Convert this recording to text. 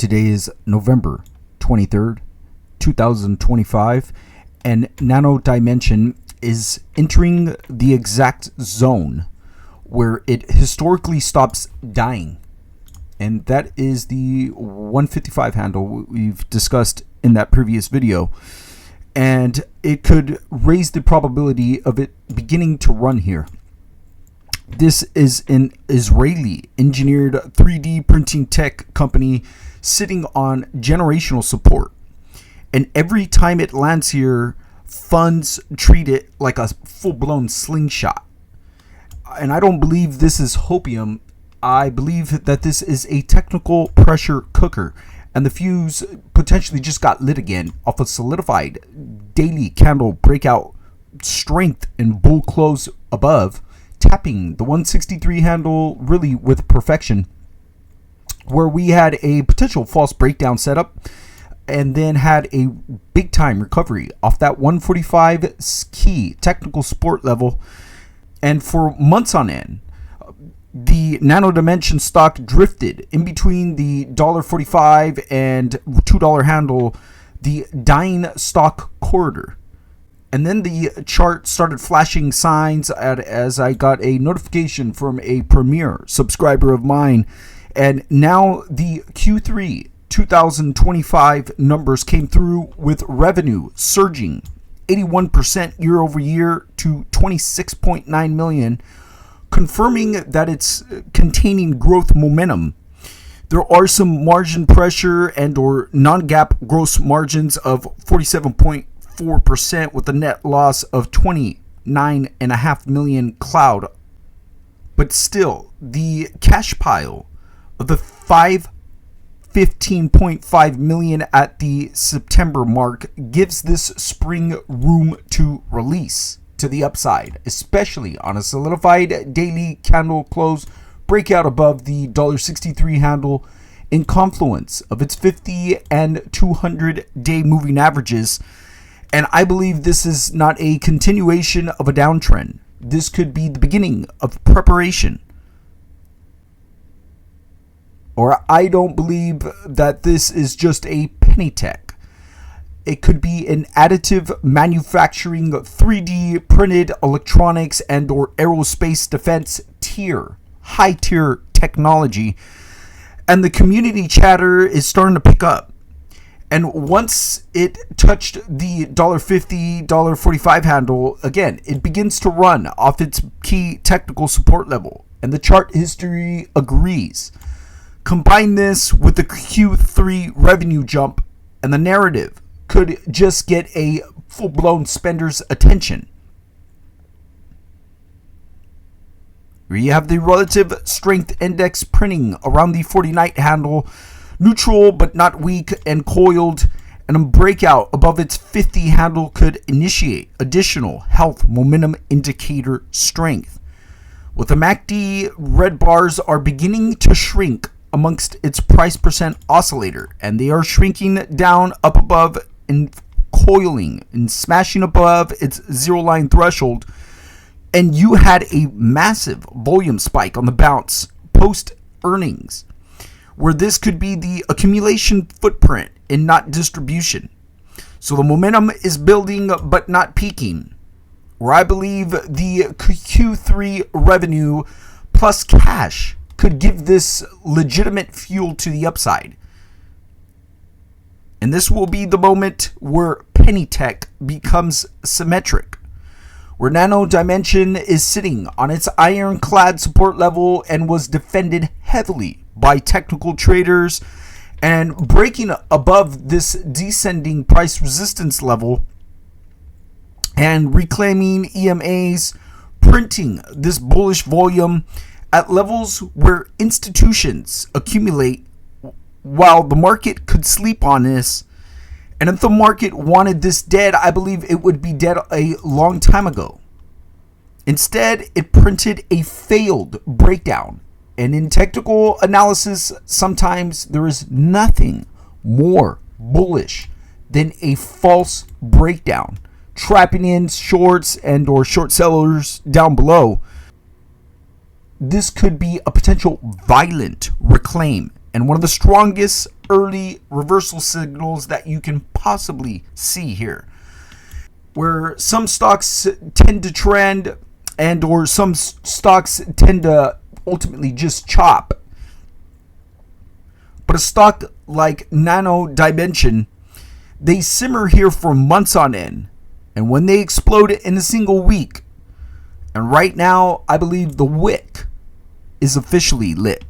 Today is November 23rd, 2025, and Nano Dimension is entering the exact zone where it historically stops dying. And that is the 155 handle we've discussed in that previous video. And it could raise the probability of it beginning to run here. This is an Israeli engineered 3D printing tech company sitting on generational support. And every time it lands here, funds treat it like a full-blown slingshot. And I don't believe this is hopium. I believe that this is a technical pressure cooker. And the fuse potentially just got lit again off a solidified daily candle breakout strength and bull close above, tapping the 163 handle really with perfection, where we had a potential false breakdown setup and then had a big time recovery off that 145 key technical support level. And for months on end, the Nano Dimension stock drifted in between the $1.45 and $2 handle, the dying stock corridor. And then the chart started flashing signs as I got a notification from a premier subscriber of mine. And now the Q3 2025 numbers came through with revenue surging 81% year over year to 26.9 million, confirming that it's containing growth momentum. There are some margin pressure and or non-GAAP gross margins of 47.4% with a net loss of 29.5 million cloud. But still, the cash pile of the 15.5 million at the September mark gives this spring room to release to the upside, especially on a solidified daily candle close breakout above the $1.63 handle in confluence of its 50 and 200 day moving averages. And I believe this is not a continuation of a downtrend. This could be the beginning of preparation. Or I don't believe that this is just a penny tech. It could be an additive manufacturing 3D printed electronics and or aerospace defense high tier technology. And the community chatter is starting to pick up. And once it touched the $1.50, $1.45 handle, again, it begins to run off its key technical support level. And the chart history agrees. Combine this with the Q3 revenue jump, and the narrative could just get a full-blown spender's attention. You have the relative strength index printing around the 40-night handle, neutral but not weak and coiled, and a breakout above its 50 handle could initiate additional health momentum indicator strength. With the MACD, red bars are beginning to shrink amongst its price percent oscillator, and they are shrinking down up above and coiling and smashing above its zero line threshold. And you had a massive volume spike on the bounce post earnings, where this could be the accumulation footprint and not distribution. So the momentum is building but not peaking, where I believe the Q3 revenue plus cash could give this legitimate fuel to the upside. And this will be the moment where penny tech becomes symmetric, where Nano Dimension is sitting on its ironclad support level and was defended heavily by technical traders, and breaking above this descending price resistance level and reclaiming EMAs, printing this bullish volume at levels where institutions accumulate while the market could sleep on this. And if the market wanted this dead, I believe it would be dead a long time ago. Instead, it printed a failed breakdown. And in technical analysis, sometimes there is nothing more bullish than a false breakdown, trapping in shorts and or short sellers down below. This could be a potential violent reclaim and one of the strongest early reversal signals that you can possibly see here, where some stocks tend to trend and or some stocks tend to ultimately just chop. But a stock like Nano Dimension, they simmer here for months on end, and when they explode in a single week, and right now I believe the Wick is officially lit.